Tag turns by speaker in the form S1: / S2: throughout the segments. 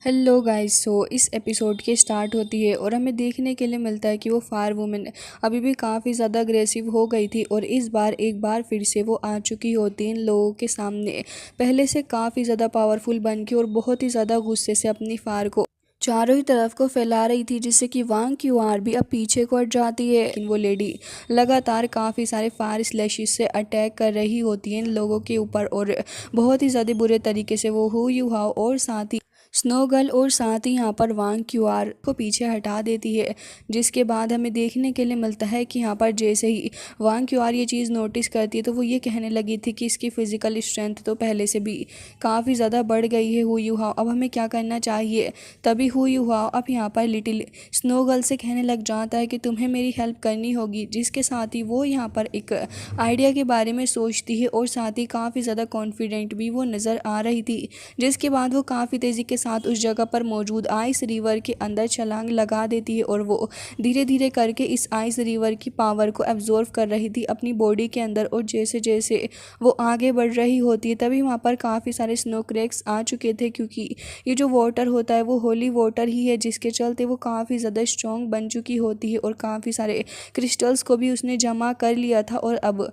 S1: Hello guys. इस episode के start होती है और हमें देखने के लिए मिलता है कि वो फायर वुमेन अभी भी काफ़ी ज़्यादा अग्रेसिव हो गई थी और इस बार एक बार फिर से वो आ चुकी होती इन लोगों के सामने पहले से काफ़ी ज़्यादा पावरफुल बन के और बहुत ही ज़्यादा गुस्से से अपनी फायर को चारों ही तरफ को फैला रही थी, जिससे कि वांग क्यूआर भी अब पीछे को हट जाती है। लेकिन वो लेडी लगातार काफ़ी सारे फायर स्लैशेस से अटैक कर रही होती है इन लोगों के ऊपर और बहुत ही ज़्यादा बुरे तरीके से वो हु यू हाओ और साथ ही स्नो गर्ल और साथ ही यहाँ पर वांग क्यूआर को पीछे हटा देती है। जिसके बाद हमें देखने के लिए मिलता है कि यहाँ पर जैसे ही वांग क्यूआर ये चीज़ नोटिस करती है तो वो ये कहने लगी थी कि इसकी फ़िज़िकल स्ट्रेंथ तो पहले से भी काफ़ी ज़्यादा बढ़ गई है हु यू हाओ, अब हमें क्या करना चाहिए। तभी हु यू हाओ अब यहाँ पर लिटिल स्नो गर्ल से कहने लग जाता है कि तुम्हें मेरी हेल्प करनी होगी। जिसके साथ ही वो यहाँ पर एक आइडिया के बारे में सोचती है और साथ ही काफ़ी ज़्यादा कॉन्फिडेंट भी वो नज़र आ रही थी। जिसके बाद वो काफ़ी तेज़ी के साथ उस जगह पर मौजूद आइस रिवर के अंदर छलांग लगा देती है और वो धीरे धीरे करके इस आइस रिवर की पावर को एब्जॉर्व कर रही थी अपनी बॉडी के अंदर। और जैसे जैसे वो आगे बढ़ रही होती है तभी वहाँ पर काफ़ी सारे स्नो क्रैक्स आ चुके थे, क्योंकि ये जो वाटर होता है वो होली वाटर ही है, जिसके चलते वो काफ़ी ज़्यादा स्ट्रॉन्ग बन चुकी होती है और काफ़ी सारे क्रिस्टल्स को भी उसने जमा कर लिया था और अब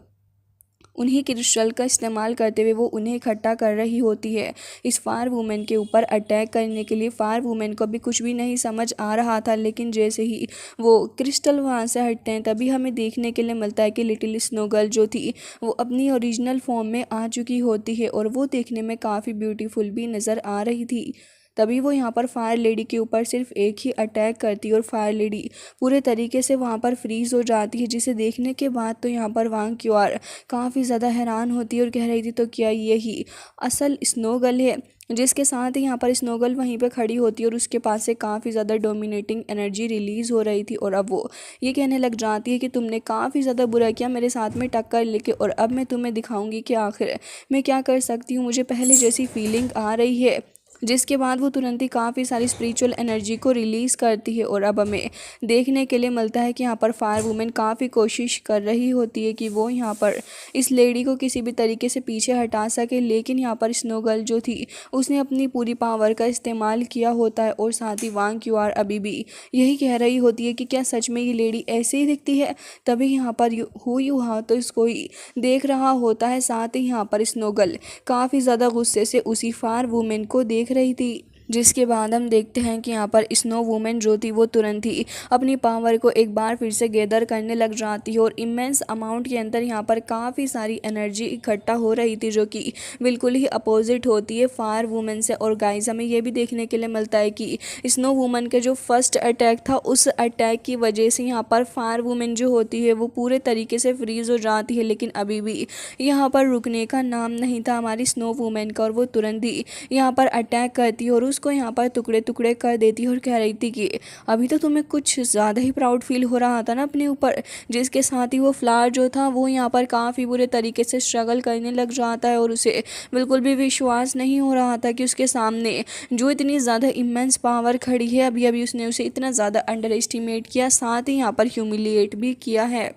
S1: उन्हीं क्रिस्टल का इस्तेमाल करते हुए वो उन्हें इकट्ठा कर रही होती है इस फायर वुमेन के ऊपर अटैक करने के लिए। फायर वुमेन को भी कुछ भी नहीं समझ आ रहा था, लेकिन जैसे ही वो क्रिस्टल वहाँ से हटते हैं तभी हमें देखने के लिए मिलता है कि लिटिल स्नो गर्ल जो थी वो अपनी ओरिजिनल फॉर्म में आ चुकी होती है और वो देखने में काफ़ी ब्यूटीफुल भी नज़र आ रही थी। तभी वो यहाँ पर फायर लेडी के ऊपर सिर्फ एक ही अटैक करती है और फायर लेडी पूरे तरीके से वहाँ पर फ्रीज हो जाती है, जिसे देखने के बाद तो यहाँ पर वांग क्यूआर काफ़ी ज़्यादा हैरान होती है और कह रही थी तो क्या यही असल स्नो गर्ल है। जिसके साथ ही यहाँ पर स्नो गर्ल वहीं पे खड़ी होती है और उसके पास से काफ़ी ज़्यादा डोमिनेटिंग एनर्जी रिलीज़ हो रही थी और अब वो ये कहने लग जाती है कि तुमने काफ़ी ज़्यादा बुरा किया मेरे साथ में टक्कर लेके, और अब मैं तुम्हें दिखाऊंगी कि आखिर मैं क्या कर सकती हूँ, मुझे पहले जैसी फीलिंग आ रही है। जिसके बाद वो तुरंत ही काफ़ी सारी स्पिरिचुअल एनर्जी को रिलीज़ करती है और अब हमें देखने के लिए मिलता है कि यहाँ पर फायर वुमेन काफ़ी कोशिश कर रही होती है कि वो यहाँ पर इस लेडी को किसी भी तरीके से पीछे हटा सके। लेकिन यहाँ पर स्नो गर्ल जो थी उसने अपनी पूरी पावर का इस्तेमाल किया होता है और साथ ही वांग क्यूआर अभी भी यही कह रही होती है कि क्या सच में ये लेडी ऐसे ही दिखती है। तभी यहाँ पर हु यू हाँ तो इसको ही देख रहा होता है। साथ ही यहाँ पर स्नो गर्ल काफ़ी ज़्यादा गुस्से से उसी फायर वुमेन को देख रही थी। जिसके बाद हम देखते हैं कि यहाँ पर स्नो वुमेन जो थी वो तुरंत ही अपनी पावर को एक बार फिर से गैदर करने लग जाती है और इमेंस अमाउंट के अंदर यहाँ पर काफ़ी सारी एनर्जी इकट्ठा हो रही थी, जो कि बिल्कुल ही अपोजिट होती है फायर वुमेन से। और गाइस हमें ये भी देखने के लिए मिलता है कि स्नो वुमेन का जो फर्स्ट अटैक था उस अटैक की वजह से यहाँ पर फायर वुमेन जो होती है वो पूरे तरीके से फ्रीज हो जाती है, लेकिन अभी भी यहाँ पर रुकने का नाम नहीं था हमारी स्नो वुमेन का और वो तुरंत ही यहाँ पर अटैक करती है और उसको यहाँ पर टुकड़े टुकड़े कर देती है और कह रही थी कि अभी तो तुम्हें कुछ ज़्यादा ही प्राउड फील हो रहा था ना अपने ऊपर। जिसके साथ ही वो फ्लावर जो था वो यहाँ पर काफ़ी बुरे तरीके से स्ट्रगल करने लग जाता है और उसे बिल्कुल भी विश्वास नहीं हो रहा था कि उसके सामने जो इतनी ज़्यादा इमेंस पावर खड़ी है, अभी अभी उसने उसे इतना ज़्यादा अंडर एस्टिमेट किया, साथ ही यहाँ पर ह्यूमिलिएट भी किया है।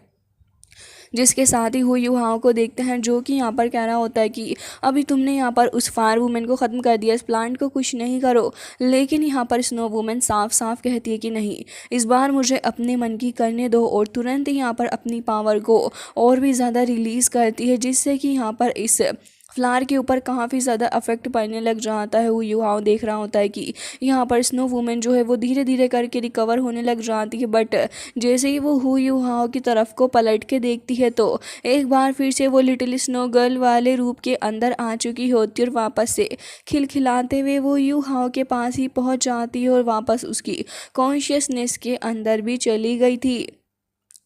S1: जिसके साथ ही हु यू हाओ को देखते हैं जो कि यहाँ पर कह रहा होता है कि अभी तुमने यहाँ पर उस फायर वुमेन को ख़त्म कर दिया, इस प्लांट को कुछ नहीं करो। लेकिन यहाँ पर स्नो वुमेन साफ साफ कहती है कि नहीं, इस बार मुझे अपने मन की करने दो और तुरंत ही यहाँ पर अपनी पावर को और भी ज़्यादा रिलीज़ करती है, जिससे कि यहाँ पर इस फ्लावर के ऊपर काफ़ी ज़्यादा अफेक्ट पड़ने लग जाता है। हु यू हाओ देख रहा होता है कि यहाँ पर स्नो वुमेन जो है वो धीरे धीरे करके रिकवर होने लग जाती है, बट जैसे ही वो हु यू हाओ की तरफ को पलट के देखती है तो एक बार फिर से वो लिटिल स्नो गर्ल वाले रूप के अंदर आ चुकी होती है और वापस से खिलखिलाते हुए वो यू हाओ के पास ही पहुँच जाती है और वापस उसकी कॉन्शियसनेस के अंदर भी चली गई थी।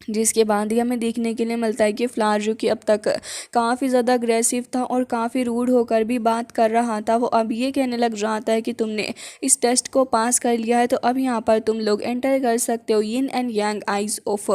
S1: जिसके बाद ही हमें देखने के लिए मिलता है कि फ्लावर जो कि अब तक काफ़ी ज़्यादा अग्रेसिव था और काफ़ी रूड होकर भी बात कर रहा था, वो अब ये कहने लग जाता है कि तुमने इस टेस्ट को पास कर लिया है तो अब यहाँ पर तुम लोग एंटर कर सकते हो yin and yang eyes of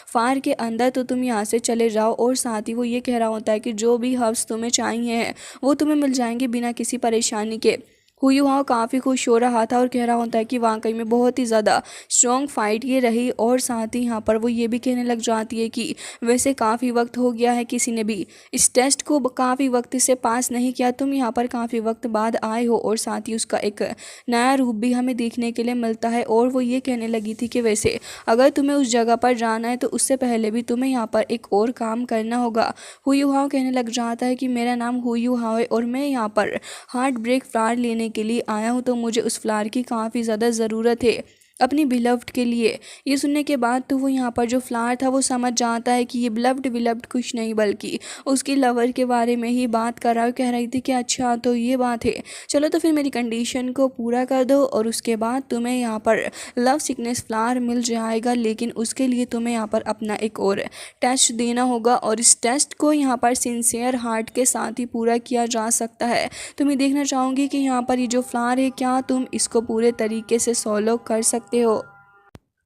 S1: fire के अंदर, तो तुम यहाँ से चले जाओ। और साथ ही वो ये कह रहा होता है कि जो भी हर्ब्स तुम्हें चाहिए हैं वो तुम्हें मिल जाएंगे बिना किसी परेशानी के। हुआ काफ़ी खुश हो रहा था और कह रहा होता है कि वाकई में बहुत ही ज़्यादा स्ट्रॉन्ग फाइट ये रही। और साथ ही यहाँ पर वो ये भी कहने लग जाती है कि वैसे काफ़ी वक्त हो गया है, किसी ने भी इस टेस्ट को काफ़ी वक्त से पास नहीं किया, तुम यहाँ पर काफ़ी वक्त बाद आए हो। और साथ ही उसका एक नया रूप भी हमें देखने के लिए मिलता है। और वो ये कहने लगी थी कि वैसे अगर तुम्हें उस जगह पर जाना है तो उससे पहले भी तुम्हें यहाँ पर एक और काम करना होगा। हुई हाव कहने लग जाता है कि मेरा नाम हुई हाव है और मैं यहाँ पर हार्ट ब्रेक फ्लावर लेने के लिए आया हूँ, तो मुझे उस फ्लावर की काफ़ी ज़्यादा ज़रूरत है अपनी बिलव्ड के लिए। ये सुनने के बाद तो वो यहाँ पर जो फ्लावर था वो समझ जाता है कि ये बिलव्ड बिलव्ड कुछ नहीं बल्कि उसकी लवर के बारे में ही बात कर रहा है। कह रही थी कि अच्छा तो ये बात है, चलो तो फिर मेरी कंडीशन को पूरा कर दो और उसके बाद तुम्हें यहाँ पर लव सिकनेस फ्लावर मिल जाएगा। लेकिन उसके लिए तुम्हें यहाँ पर अपना एक और टेस्ट देना होगा और इस टेस्ट को यहाँ पर सिंसियर हार्ट के साथ ही पूरा किया जा सकता है। तो मैं देखना चाहूँगी कि यहाँ पर ये जो फ्लावर है क्या तुम इसको पूरे तरीके से सॉल्व कर सकते हो।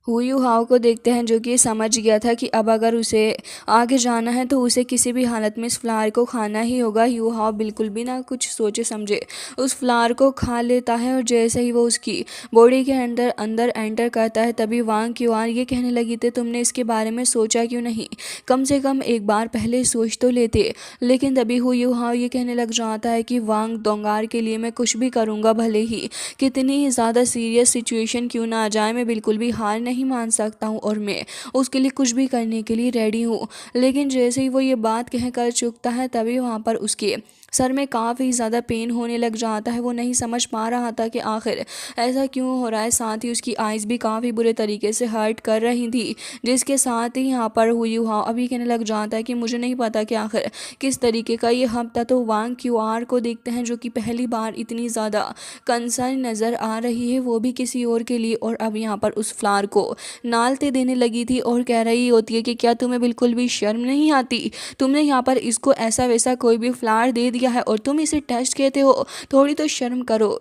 S1: हुई हाव को देखते हैं जो कि समझ गया था कि अब अगर उसे आगे जाना है तो उसे किसी भी हालत में इस फ्लावर को खाना ही होगा। यू हाव बिल्कुल भी ना कुछ सोचे समझे उस फ्लावर को खा लेता है और जैसे ही वो उसकी बॉडी के अंदर अंदर एंटर करता है तभी वांग क्यूआन ये कहने लगी थी तुमने इसके बारे में सोचा क्यों नहीं, कम से कम एक बार पहले सोच तो लेते। लेकिन तभी हुई हाव ये कहने लग जाता है कि वांग दोंगार के लिए मैं कुछ भी करूँगा, भले ही कितनी ही ज़्यादा सीरियस सिचुएशन क्यों ना आ जाए, मैं बिल्कुल भी हार नहीं मान सकता हूँ और मैं उसके लिए कुछ भी करने के लिए रेडी हूँ। लेकिन जैसे ही वो ये बात कह कर चुकता है तभी वहाँ पर उसके सर में काफ़ी ज़्यादा पेन होने लग जाता है। वो नहीं समझ पा रहा था कि आखिर ऐसा क्यों हो रहा है। साथ ही उसकी आइज़ भी काफ़ी बुरे तरीके से हर्ट कर रही थी, जिसके साथ ही यहाँ पर हुई अभी कहने लग जाता है कि मुझे नहीं पता कि आखिर किस तरीके का ये हफ्ता। तो वांग क्यूआर को देखते हैं जो कि पहली बार इतनी ज़्यादा कंसर्न नज़र आ रही है, वो भी किसी और के लिए। और अब यहाँ पर उस फ्लावर को नालते देने लगी थी और कह रही होती है कि क्या तुम्हें बिल्कुल भी शर्म नहीं आती, तुमने यहाँ पर इसको ऐसा वैसा कोई भी फ्लावर दे दिया है और तुम इसे टेस्ट कहते हो, थोड़ी तो शर्म करो।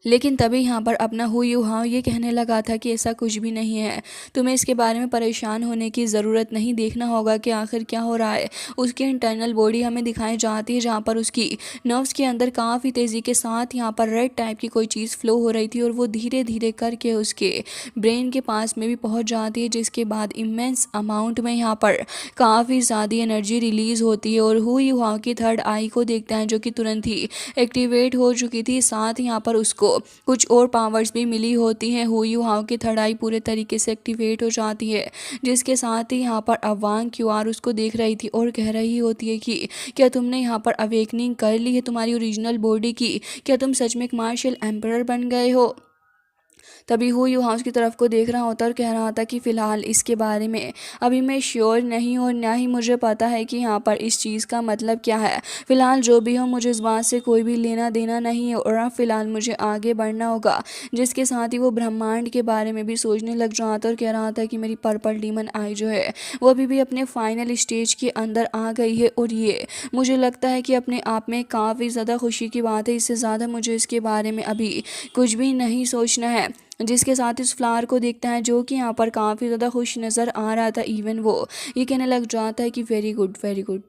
S1: लेकिन तभी यहाँ पर अपना हुई हाँ ये कहने लगा था कि ऐसा कुछ भी नहीं है, तुम्हें इसके बारे में परेशान होने की ज़रूरत नहीं, देखना होगा कि आखिर क्या हो रहा है। उसकी इंटरनल बॉडी हमें दिखाई जाती है जहाँ पर उसकी नर्व्स के अंदर काफ़ी तेज़ी के साथ यहाँ पर रेड टाइप की कोई चीज़ फ्लो हो रही थी और वो धीरे धीरे करके उसके ब्रेन के पास में भी पहुँच जाती है, जिसके बाद इमेंस अमाउंट में यहाँ पर काफ़ी ज़्यादा एनर्जी रिलीज़ होती है। और हुई हाँ की थर्ड आई को देखते हैं जो कि तुरंत ही एक्टिवेट हो चुकी थी, साथ यहाँ पर उसको कुछ और पावर्स भी मिली होती हैं। हुई हाव की थर्ड आई पूरे तरीके से एक्टिवेट हो जाती है, जिसके साथ ही यहाँ पर अवांग क्यूआर उसको देख रही थी और कह रही होती है कि क्या तुमने यहाँ पर अवेकनिंग कर ली है तुम्हारी ओरिजिनल बॉडी की, क्या तुम सच में एक मार्शल एम्परर बन गए हो। तभी हुई हाउस की तरफ को देख रहा होता और कह रहा था कि फ़िलहाल इसके बारे में अभी मैं श्योर नहीं और ना ही मुझे पता है कि यहाँ पर इस चीज़ का मतलब क्या है। फ़िलहाल जो भी हो मुझे इस बात से कोई भी लेना देना नहीं है और अब फ़िलहाल मुझे आगे बढ़ना होगा। जिसके साथ ही वो ब्रह्मांड के बारे में भी सोचने लग रहा था और कह रहा था कि मेरी पर्पल डीमन आई जो है वो अभी भी अपने फाइनल स्टेज के अंदर आ गई है और ये मुझे लगता है कि अपने आप में काफ़ी ज़्यादा खुशी की बात है। इससे ज़्यादा मुझे इसके बारे में अभी कुछ भी नहीं सोचना है। जिसके साथ इस फ्लावर को देखता है जो कि यहाँ पर काफ़ी ज़्यादा खुश नज़र आ रहा था। इवन वो ये कहने लग जाता है कि वेरी गुड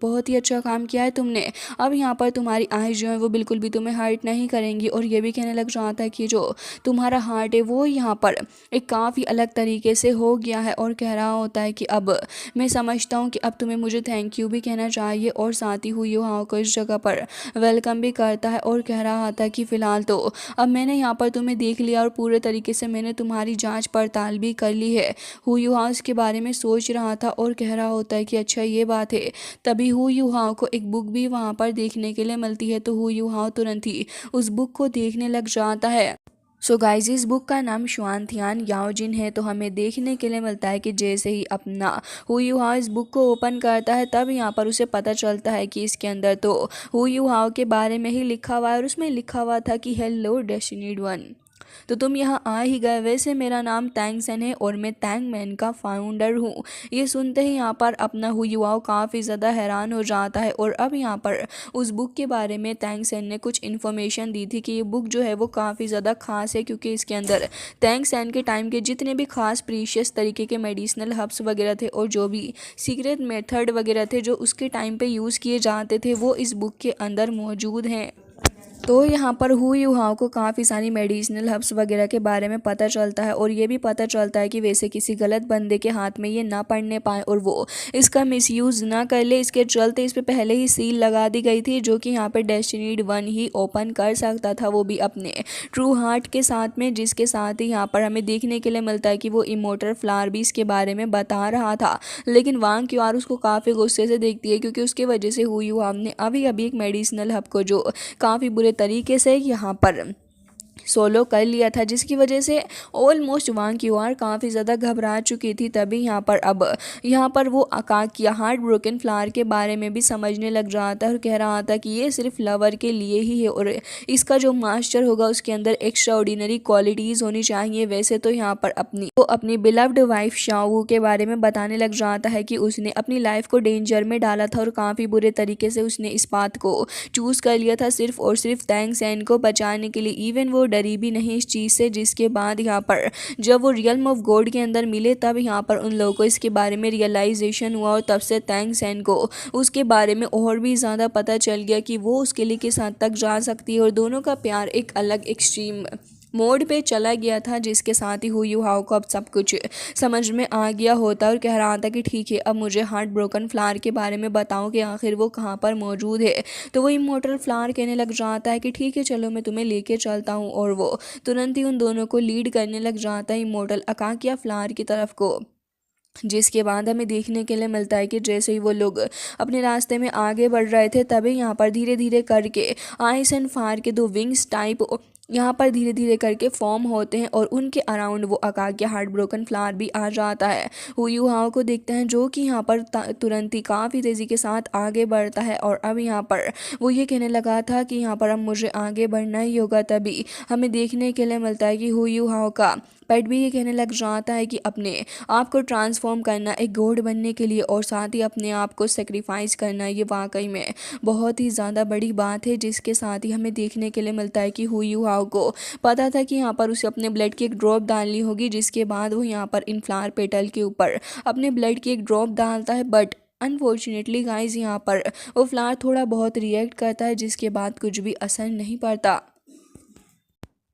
S1: बहुत ही अच्छा काम किया है तुमने, अब यहाँ पर तुम्हारी आइज़ जो है वो बिल्कुल भी तुम्हें हर्ट नहीं करेंगी। और ये भी कहने लग जाता है कि जो तुम्हारा हार्ट है वो यहाँ पर एक काफ़ी अलग तरीके से हो गया है और कह रहा होता है कि अब मैं समझता हूँ कि अब तुम्हें मुझे थैंक यू भी कहना चाहिए। और साथ ही हुई हाँ को इस जगह पर वेलकम भी करता है और कह रहा था कि फ़िलहाल तो अब मैंने यहाँ पर तुम्हें देख लिया और पूरे तरीके से मैंने तुम्हारी जांच पड़ताल भी कर ली है। हु युहाओ के बारे में सोच रहा था और कह रहा होता है कि अच्छा ये बात है। तभी हु युहाओ को एक बुक भी वहाँ पर देखने के लिए मिलती है, तो हु युहाओ तुरंत ही उस बुक को देखने लग जाता है। सो गाइज इस बुक का नाम शुआनथियान याओजिन है। तो हमें देखने के लिए मिलता है कि जैसे ही अपना हुई युहाओ इस बुक को ओपन करता है तब यहाँ पर उसे पता चलता है कि इसके अंदर तो हुई युहाओ के बारे में ही लिखा हुआ है और उसमें लिखा हुआ था कि हेलो डेस्टिनीड वन, तो तुम यहाँ आ ही गए। वैसे मेरा नाम तैंग सेन है और मैं तैंग मैन का फाउंडर हूँ। ये सुनते ही यहाँ पर अपना हुयुआओ काफ़ी ज़्यादा हैरान हो जाता है और अब यहाँ पर उस बुक के बारे में तैंग सेन ने कुछ इन्फॉर्मेशन दी थी कि ये बुक जो है वो काफ़ी ज़्यादा खास है, क्योंकि इसके अंदर तैंग सेन के टाइम के जितने भी खास प्रीशियस तरीके के मेडिसिनल हर्ब्स वगैरह थे और जो भी सीक्रेट मेथड वगैरह थे जो उसके टाइम पे यूज़ किए जाते थे वो इस बुक के अंदर मौजूद हैं। तो यहाँ पर हु युहाओ को काफ़ी सारी मेडिसिनल हर्ब्स वगैरह के बारे में पता चलता है और ये भी पता चलता है कि वैसे किसी गलत बंदे के हाथ में ये ना पड़ने पाए और वो इसका मिसयूज़ ना कर ले। इसके चलते इस पे पहले ही सील लगा दी गई थी जो कि यहाँ पर डेस्टिनीड वन ही ओपन कर सकता था, वो भी अपने ट्रू हार्ट के साथ में, जिसके साथ ही यहाँ पर हमें देखने के लिए मिलता है कि वो इमोर्टल फ्लावर भी इसके बारे में बता रहा था। लेकिन वांग क्यूआर उसको काफ़ी गुस्से से देखती है क्योंकि उसके वजह से हु युहाओ ने अभी अभी एक मेडिसिनल हब को जो काफ़ी बुरे तरीके से यहाँ पर सोलो कर लिया था, जिसकी वजह से ऑलमोस्ट वांग क्यूआर काफ़ी ज़्यादा घबरा चुकी थी। तभी यहाँ पर वो अकाक या हार्ट ब्रोकन फ्लावर के बारे में भी समझने लग रहा था और कह रहा था कि ये सिर्फ लवर के लिए ही है और इसका जो मास्टर होगा उसके अंदर एक्स्ट्रा ऑर्डिनरी क्वालिटीज़ होनी चाहिए। वैसे तो यहाँ पर अपनी बिलव्ड वाइफ शाओ के बारे में बताने लग जाता है कि उसने अपनी लाइफ को डेंजर में डाला था और काफ़ी बुरे तरीके से उसने इस बात को चूज़ कर लिया था सिर्फ और सिर्फ टैंग सैन को बचाने के लिए। इवन वो डरी भी नहीं इस चीज़ से, जिसके बाद यहाँ पर जब वो रियल्म ऑफ गॉड के अंदर मिले तब यहाँ पर उन लोगों को इसके बारे में रियलाइजेशन हुआ और तब से टैंग सैन को उसके बारे में और भी ज़्यादा पता चल गया कि वो उसके लिए किस हद तक जा सकती है और दोनों का प्यार एक अलग एक्सट्रीम मोड पे चला गया था, जिसके साथ ही हु युहाओ को अब सब कुछ समझ में आ गया होता और कह रहा था कि ठीक है अब मुझे हार्ट ब्रोकन फ्लावर के बारे में बताओ कि आखिर वो कहाँ पर मौजूद है। तो वो इमोर्टल फ्लावर कहने लग जाता है कि ठीक है चलो मैं तुम्हें लेके चलता हूँ और वो तुरंत ही उन दोनों को लीड करने लग जाता है इमोर्टल अकाकिया फ्लावर की तरफ को। जिसके बाद हमें देखने के लिए मिलता है कि जैसे ही वो लोग अपने रास्ते में आगे बढ़ रहे थे तभी यहाँ पर धीरे धीरे करके आइस एंड फायर के दो विंग्स टाइप यहाँ पर धीरे धीरे करके फॉर्म होते हैं और उनके अराउंड वो अकाकिया हार्ट ब्रोकन फ्लावर भी आ जाता है। हु युहाओ को देखते हैं जो कि यहाँ पर तुरंत ही काफ़ी तेज़ी के साथ आगे बढ़ता है और अब यहाँ पर वो ये कहने लगा था कि यहाँ पर अब मुझे आगे बढ़ना ही होगा। तभी हमें देखने के लिए मिलता है कि हु युहाओ का पेट भी ये कहने लग जाता है कि अपने आप को ट्रांसफॉर्म करना एक गॉड बनने के लिए और साथ ही अपने आप को सेक्रीफाइस करना ये वाकई में बहुत ही ज़्यादा बड़ी बात है। जिसके साथ ही हमें देखने के लिए मिलता है कि हु युहाओ को पता था कि यहाँ पर उसे अपने ब्लड की एक ड्रॉप डालनी होगी, जिसके बाद वो यहाँ पर इन फ्लावर पेटल के ऊपर अपने ब्लड की एक ड्रॉप डालता है। बट अनफॉर्चुनेटली गाइज यहाँ पर वो फ्लावर थोड़ा बहुत रिएक्ट करता है, जिसके बाद कुछ भी असर नहीं पड़ता।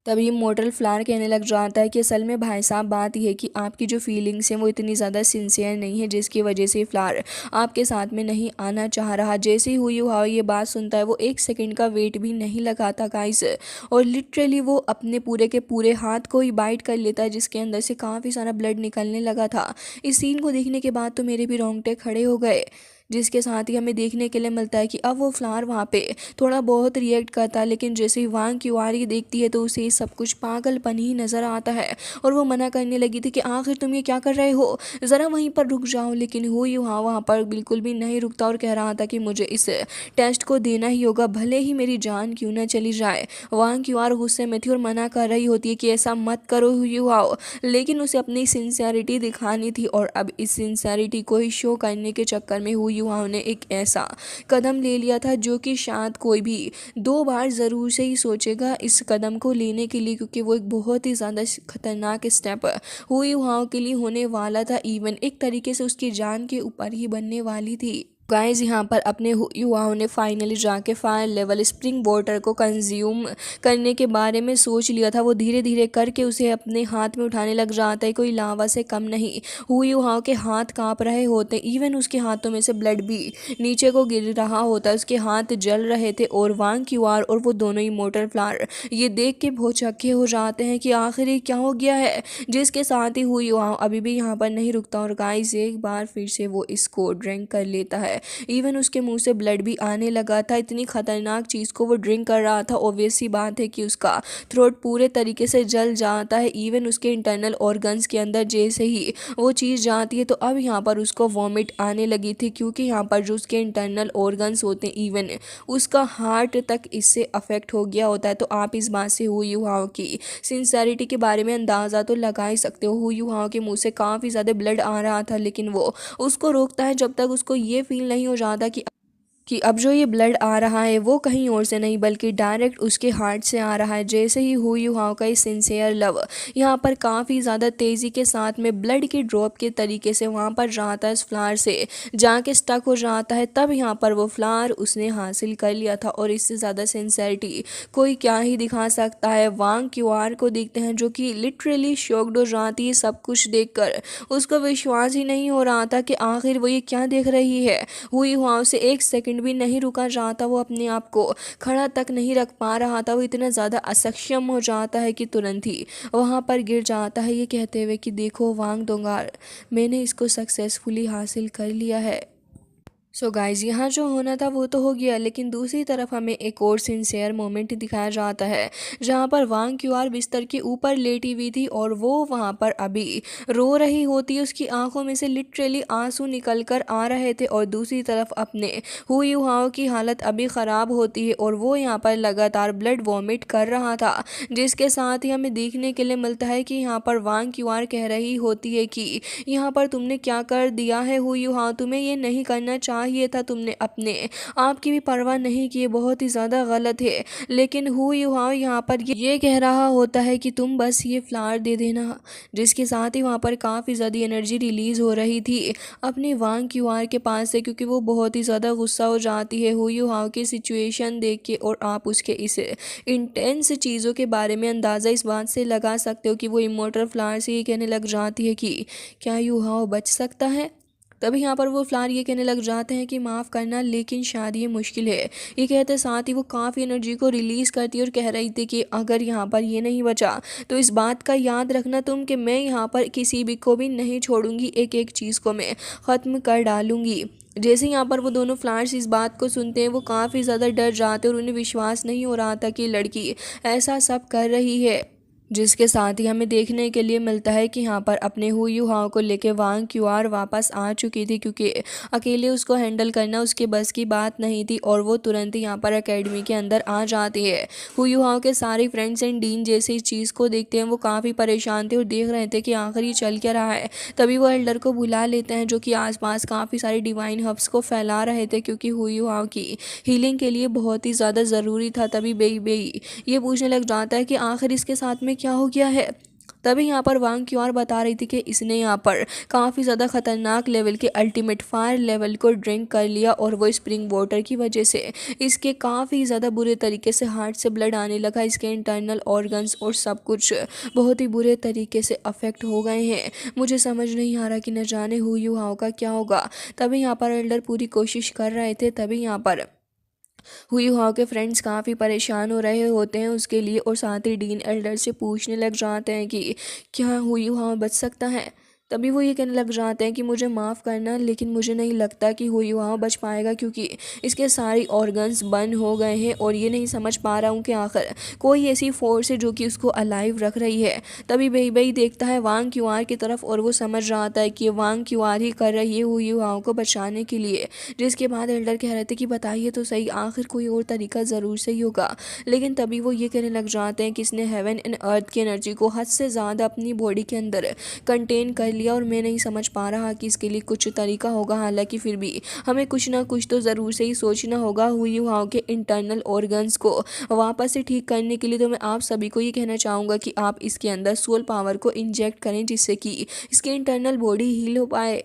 S1: तभी इमोर्टल फ्लावर कहने लग जाता है कि असल में भाई साहब बात यह है कि आपकी जो फीलिंग्स हैं वो इतनी ज़्यादा सिंसियर नहीं है, जिसकी वजह से फ्लावर आपके साथ में नहीं आना चाह रहा। जैसे ही हुई हुआ ये बात सुनता है वो एक सेकंड का वेट भी नहीं लगाता गाइस और लिटरली वो अपने पूरे के पूरे हाथ को ही बाइट कर लेता है, जिसके अंदर से काफ़ी सारा ब्लड निकलने लगा था। इस सीन को देखने के बाद तो मेरे भी रोंगटे खड़े हो गए। जिसके साथ ही हमें देखने के लिए मिलता है कि अब वो फ्लावर वहाँ पे थोड़ा बहुत रिएक्ट करता है, लेकिन जैसे ही वांग क्यूआरी देखती है तो उसे सब कुछ पागलपन ही नज़र आता है और वो मना करने लगी थी कि आखिर तुम ये क्या कर रहे हो, ज़रा वहीं पर रुक जाओ। लेकिन हो वहाँ पर बिल्कुल भी नहीं रुकता और कह रहा था कि मुझे इस टेस्ट को देना ही होगा, भले ही मेरी जान क्यों ना चली जाए। वांग क्यूआर गुस्से में थी और मना कर रही होती है कि ऐसा मत करो हुआ, लेकिन उसे अपनी सिंसियरिटी दिखानी थी और अब इस सिंसियरिटी को ही शो करने के चक्कर में युवाओं ने एक ऐसा कदम ले लिया था जो कि शायद कोई भी 2 बार ज़रूर से ही सोचेगा इस कदम को लेने के लिए, क्योंकि वो एक बहुत ही ज़्यादा खतरनाक स्टेप हुई युवाओं के लिए होने वाला था। इवन एक तरीके से उसकी जान के ऊपर ही बनने वाली थी। गाइस यहाँ पर अपने युवाओं ने फाइनली जाके फायर लेवल स्प्रिंग वाटर को कंज्यूम करने के बारे में सोच लिया था। वो धीरे धीरे करके उसे अपने हाथ में उठाने लग जाता है, कोई लावा से कम नहीं। युवाओं के हाथ कांप रहे होते, इवन उसके हाथों में से ब्लड भी नीचे को गिर रहा होता, उसके हाथ जल रहे थे। और वांग क्यूआर और वो दोनों इमोर्टल फ्लावर ये देख के भौचक्के हो जाते हैं कि आखिर ये क्या हो गया है। जिसके साथ ही युवाओं अभी भी यहाँ पर नहीं रुकता और गाइस एक बार फिर से वो इसको ड्रिंक कर लेता है। इवन उसके मुंह से ब्लड भी आने लगा था। इतनी खतरनाक चीज़ को वो ड्रिंक कर रहा था, ऑब्वियस सी बात है कि उसका थ्रोट पूरे तरीके से जल जाता है। इवन उसके इंटरनल ऑर्गन्स के अंदर जैसे ही वो चीज़ जाती है तो अब यहाँ पर उसको वॉमिट आने लगी थी, क्योंकि यहाँ पर जो उसके इंटरनल ऑर्गन्स होते हैं इवन उसका हार्ट तक इससे अफेक्ट हो गया होता है। तो आप इस बात से हुई युवाओं की सिंसियरिटी के बारे में अंदाज़ा तो लगा ही सकते हो। हुई युवाओं के मुँह से काफ़ी ज़्यादा ब्लड आ रहा था, लेकिन वो उसको रोकता है जब तक उसको ये फील नहीं हो जाता कि कि अब जो ये ब्लड आ रहा है वो कहीं और से नहीं बल्कि डायरेक्ट उसके हार्ट से आ रहा है। जैसे ही हु युहाओ का ये सिंसियर लव यहाँ पर काफ़ी ज़्यादा तेज़ी के साथ में ब्लड के ड्रॉप के तरीके से वहाँ पर जाता है, इस फ्लावर से जाके स्टक हो जाता है। तब यहाँ पर वो फ्लावर उसने हासिल कर लिया था और इससे ज़्यादा सिंसियरिटी कोई क्या ही दिखा सकता है। वांग क्यूआर को देखते हैं जो कि लिटरली शॉक्ड हो जाती है सब कुछ देखकर। उसको विश्वास ही नहीं हो रहा था कि आखिर वो ये क्या देख रही है। हुई हुआ से एक सेकंड भी नहीं रुका जाता, वो अपने आप को खड़ा तक नहीं रख पा रहा था। वो इतना ज़्यादा असक्षम हो जाता है कि तुरंत ही वहाँ पर गिर जाता है, ये कहते हुए कि देखो वांग दोंगार, मैंने इसको सक्सेसफुली हासिल कर लिया है। सो गाइज यहाँ जो होना था वो तो हो गया, लेकिन दूसरी तरफ हमें एक और सिंसियर मोमेंट दिखाया जाता है जहाँ पर वांग क्यूआर बिस्तर के ऊपर लेटी हुई थी और वो वहाँ पर अभी रो रही होती है। उसकी आंखों में से लिटरली आंसू निकल कर आ रहे थे और दूसरी तरफ अपने हु युहाओ की हालत अभी ख़राब होती है और वो यहाँ पर लगातार ब्लड वॉमिट कर रहा था। जिसके साथ ही हमें देखने के लिए मिलता है कि यहाँ पर वांग क्यूआर कह रही होती है कि यहाँ पर तुमने क्या कर दिया है हु युहाओ, तुम्हें ये नहीं करना चाहिए था, तुमने अपने आप की भी परवाह नहीं की, बहुत ही ज़्यादा गलत है। लेकिन हु युहाओ यहाँ पर ये कह रहा होता है कि तुम बस ये फ्लावर दे देना। जिसके साथ ही वहाँ पर काफ़ी ज़्यादा एनर्जी रिलीज़ हो रही थी अपने वांग क्यूआर के पास से, क्योंकि वो बहुत ही ज़्यादा गुस्सा हो जाती है हु युहाओ की सिचुएशन देख के। और आप उसके इस इंटेंस चीज़ों के बारे में अंदाज़ा इस बात से लगा सकते हो कि वो इमोर्टल फ्लावर से ये कहने लग जाती है कि क्या युहाओ बच सकता है। तभी यहाँ पर वो फ्लावर ये कहने लग जाते हैं कि माफ़ करना लेकिन शायद ये मुश्किल है। ये कहते साथ ही वो काफ़ी एनर्जी को रिलीज़ करती है और कह रही थी कि अगर यहाँ पर ये नहीं बचा तो इस बात का याद रखना तुम कि मैं यहाँ पर किसी भी को भी नहीं छोड़ूंगी, एक एक चीज़ को मैं ख़त्म कर डालूंगी। जैसे यहाँ पर वो दोनों फ्लावर्स इस बात को सुनते हैं वो काफ़ी ज़्यादा डर जाते हैं और उन्हें विश्वास नहीं हो रहा था कि लड़की ऐसा सब कर रही है। जिसके साथ ही हमें देखने के लिए मिलता है कि यहाँ पर अपने हु युहाओ को लेके वांग क्यूआर वापस आ चुकी थी, क्योंकि अकेले उसको हैंडल करना उसके बस की बात नहीं थी और वो तुरंत ही यहाँ पर एकेडमी के अंदर आ जाती है। हु युहाओ के सारे फ्रेंड्स एंड डीन जैसे इस चीज़ को देखते हैं वो काफ़ी परेशान थे और देख रहे थे कि आखिर ये चल क्या रहा है। तभी वो एल्डर को बुला लेते हैं जो कि आसपास काफ़ी सारे डिवाइन हब्स को फैला रहे थे, क्योंकि हु युहाओ की हीलिंग के लिए बहुत ही ज़्यादा ज़रूरी था। तभी बेई बेई ये पूछने लग जाता है कि आखिर इसके साथ में क्या हो गया है। तभी यहाँ पर वांग क्यूआर बता रही थी कि इसने यहाँ पर काफ़ी ज़्यादा खतरनाक लेवल के अल्टीमेट फायर लेवल को ड्रिंक कर लिया और वो स्प्रिंग वाटर की वजह से इसके काफ़ी ज़्यादा बुरे तरीके से हार्ट से ब्लड आने लगा। इसके इंटरनल ऑर्गन्स और सब कुछ बहुत ही बुरे तरीके से अफेक्ट हो गए हैं। मुझे समझ नहीं आ रहा कि न जाने हु युहाओ का क्या होगा। तभी यहाँ पर एल्डर पूरी कोशिश कर रहे थे। तभी यहाँ पर हुई हाउ के फ्रेंड्स काफ़ी परेशान हो रहे होते हैं उसके लिए और साथ ही डीन एल्डर से पूछने लग जाते हैं कि क्या हुई हाउ बच सकता है। तभी वो ये कहने लग जाते हैं कि मुझे माफ़ करना लेकिन मुझे नहीं लगता कि हुई हाउ बच पाएगा, क्योंकि इसके सारे ऑर्गन्स बंद हो गए हैं और ये नहीं समझ पा रहा हूँ कि आखिर कोई ऐसी फोर्स है जो कि उसको अलाइव रख रही है। तभी बेई बेई देखता है वांग क्यूआर की तरफ और वो समझ रहा था कि वांग क्यूआर ही कर रही है हुई हाउ को बचाने के लिए। जिसके बाद एल्डर कह रहे थे कि बताइए तो सही, आखिर कोई और तरीका ज़रूर सही होगा। लेकिन तभी वो ये कहने लग जाते हैं कि इसने हेवन एंड अर्थ की एनर्जी को हद से ज़्यादा अपनी बॉडी के अंदर कंटेन कर लिया और मैं नहीं समझ पा रहा कि इसके लिए कुछ तरीका होगा। हालांकि फिर भी हमें कुछ ना कुछ तो ज़रूर से ही सोचना होगा हुई हाउ के इंटरनल ऑर्गन्स को वापस से ठीक करने के लिए। तो मैं आप सभी को ये कहना चाहूँगा कि आप इसके अंदर सोल पावर को इंजेक्ट करें जिससे कि इसकी इंटरनल बॉडी हील हो पाए।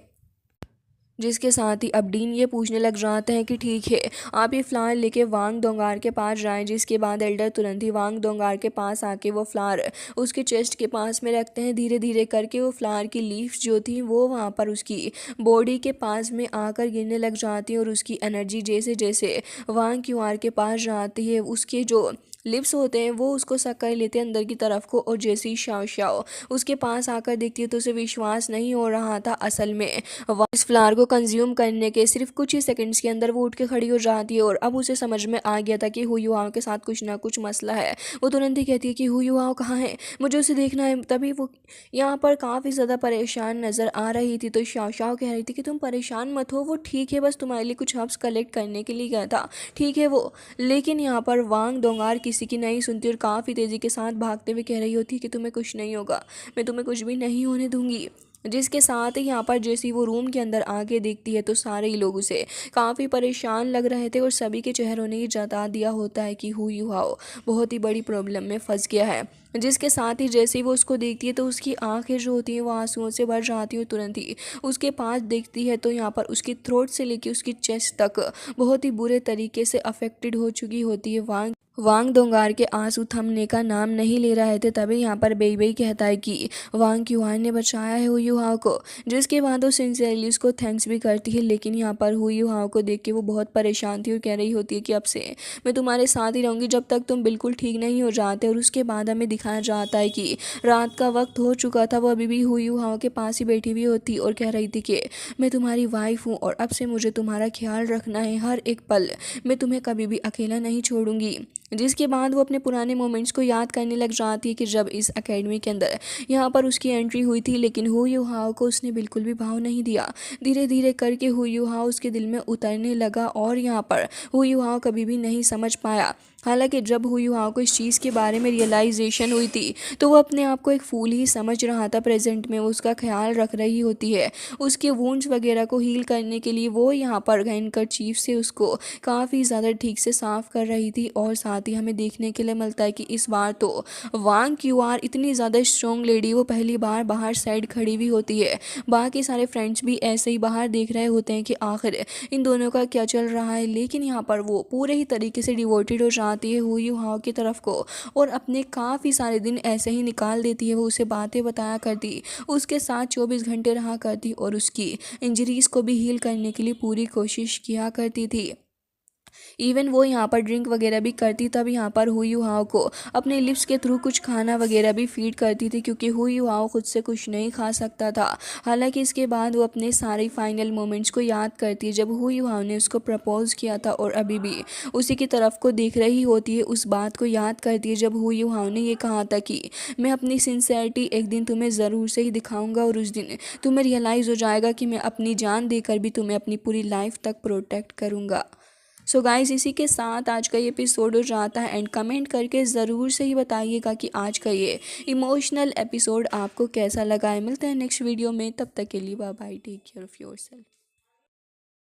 S1: जिसके साथ ही अब डीन ये पूछने लग जाते हैं कि ठीक है आप ये फ्लावर लेके वांग दोंगार के पास जाएं। जिसके बाद एल्डर तुरंत ही वांग दोंगार के पास आके वो फ्लावर उसके चेस्ट के पास में रखते हैं। धीरे धीरे करके वो फ्लावर की लीफ जो थी वो वहाँ पर उसकी बॉडी के पास में आकर गिरने लग जाती है और उसकी एनर्जी जैसे जैसे वांग क्यूआर के पास जाती है उसके जो लिप्स होते हैं वो उसको सक कर लेते हैं अंदर की तरफ को। और जैसे ही शाओ शाओ उसके पास आकर देखती है तो उसे विश्वास नहीं हो रहा था। असल में वह इस फ्लावर को कंज्यूम करने के सिर्फ कुछ ही सेकंड्स के अंदर वो उठ के खड़ी हो जाती है और अब उसे समझ में आ गया था कि हु युआओ के साथ कुछ ना कुछ मसला है। वो तुरंत ही कहती है कि हु युआओ कहाँ है, मुझे उसे देखना है। तभी वो यहाँ पर काफ़ी ज़्यादा परेशान नज़र आ रही थी तो शाओ शाओ कह रही थी कि तुम परेशान मत हो, वो ठीक है, बस तुम्हारे लिए कुछ हर्ब्स कलेक्ट करने के लिए गया था, ठीक है वो। लेकिन यहाँ पर वांग दोंगार किसी की नहीं सुनती और काफ़ी तेज़ी के साथ भागते हुए कह रही होती है कि तुम्हें कुछ नहीं होगा, मैं तुम्हें कुछ भी नहीं होने दूंगी। जिसके साथ ही यहाँ पर जैसे ही वो रूम के अंदर आके देखती है तो सारे ही लोग उसे काफ़ी परेशान लग रहे थे और सभी के चेहरों ने ये जता दिया होता है कि हु यू हाओ बहुत ही बड़ी प्रॉब्लम में फंस गया है। जिसके साथ ही जैसे ही वो उसको देखती है तो उसकी आंखें जो होती हैं वो आंसुओं से भर जाती हैं। तुरंत ही उसके पास देखती है तो यहाँ पर उसकी थ्रोट से लेकर उसकी चेस्ट तक बहुत ही बुरे तरीके से अफेक्टेड हो चुकी होती है। वांग वांग दोंगार के आंसू थमने का नाम नहीं ले रहे थे। तभी यहाँ पर बेई कहता है कि वांग क्यूआन ने बचाया है हुई हाओ को। जिसके बाद वो सिंसियरली उसको थैंक्स भी करती है, लेकिन यहाँ पर हुई हाओ को देख के वो बहुत परेशान थी और कह रही होती है कि अब से मैं तुम्हारे साथ ही रहूँगी जब तक तुम बिल्कुल ठीक नहीं हो जाते। और उसके बाद हमें दिखाया जाता है कि रात का वक्त हो चुका था, वो अभी भी हुई हाओ के पास ही बैठी हुई होती और कह रही थी कि मैं तुम्हारी वाइफ हूँ और अब से मुझे तुम्हारा ख्याल रखना है हर एक पल, मैं तुम्हें कभी भी अकेला नहीं छोड़ूंगी। जिसके बाद वो अपने पुराने मोमेंट्स को याद करने लग जाती है कि जब इस एकेडमी के अंदर यहाँ पर उसकी एंट्री हुई थी, लेकिन हु यू हाओ को उसने बिल्कुल भी भाव नहीं दिया। धीरे धीरे करके हु यू हाओ उसके दिल में उतरने लगा और यहाँ पर हु यू हाओ कभी भी नहीं समझ पाया। हालांकि जब हु यू हाओ को इस चीज़ के बारे में रियलाइजेशन हुई थी तो वो अपने आप को एक फूल ही समझ रहा था। प्रेजेंट में वो उसका ख्याल रख रही होती है, उसके वुंड्स वगैरह को हील करने के लिए वो यहाँ पर हैंडकरचीफ से उसको काफ़ी ज़्यादा ठीक से साफ़ कर रही थी। और साथ ही हमें देखने के लिए मिलता है कि इस बार तो वांग क्यूआर इतनी ज़्यादा स्ट्रॉन्ग लेडी वो पहली बार बाहर साइड खड़ी हुई होती है। बाकी सारे फ्रेंड्स भी ऐसे ही बाहर देख रहे होते हैं कि आखिर इन दोनों का क्या चल रहा है, लेकिन यहाँ पर वो पूरे ही तरीके से डिवोटेड हो जाती है हु यू हाओ की तरफ को और अपने काफ़ी सारे दिन ऐसे ही निकाल देती है। वो उसे बातें बताया करती, उसके साथ 24 घंटे रहा करती और उसकी इंजरीज़ को भी हील करने के लिए पूरी कोशिश किया करती थी। इवन वो यहाँ पर ड्रिंक वगैरह भी करती, तब यहाँ पर हु यू हाओ को अपने लिप्स के थ्रू कुछ खाना वगैरह भी फीड करती थी, क्योंकि हु यू हाओ खुद से कुछ नहीं खा सकता था। हालांकि इसके बाद वो अपने सारे फाइनल मोमेंट्स को याद करती है जब हु यू हाओ ने उसको प्रपोज किया था और अभी भी उसी की तरफ को देख रही होती है। उस बात को याद करती है जब हु यू हाओ ने ये कहा था कि मैं अपनी सिंसेरिटी एक दिन तुम्हें ज़रूर से ही दिखाऊंगा और उस दिन तुम्हें रियलाइज़ हो जाएगा कि मैं अपनी जान देकर भी तुम्हें अपनी पूरी लाइफ तक प्रोटेक्ट करूँगा। सो गाइस, इसी के साथ आज का ये एपिसोड हो जाता है एंड कमेंट करके ज़रूर से ही बताइएगा कि आज का ये इमोशनल एपिसोड आपको कैसा लगा है। मिलते हैं नेक्स्ट वीडियो में, तब तक के लिए bye bye, take care of yourself.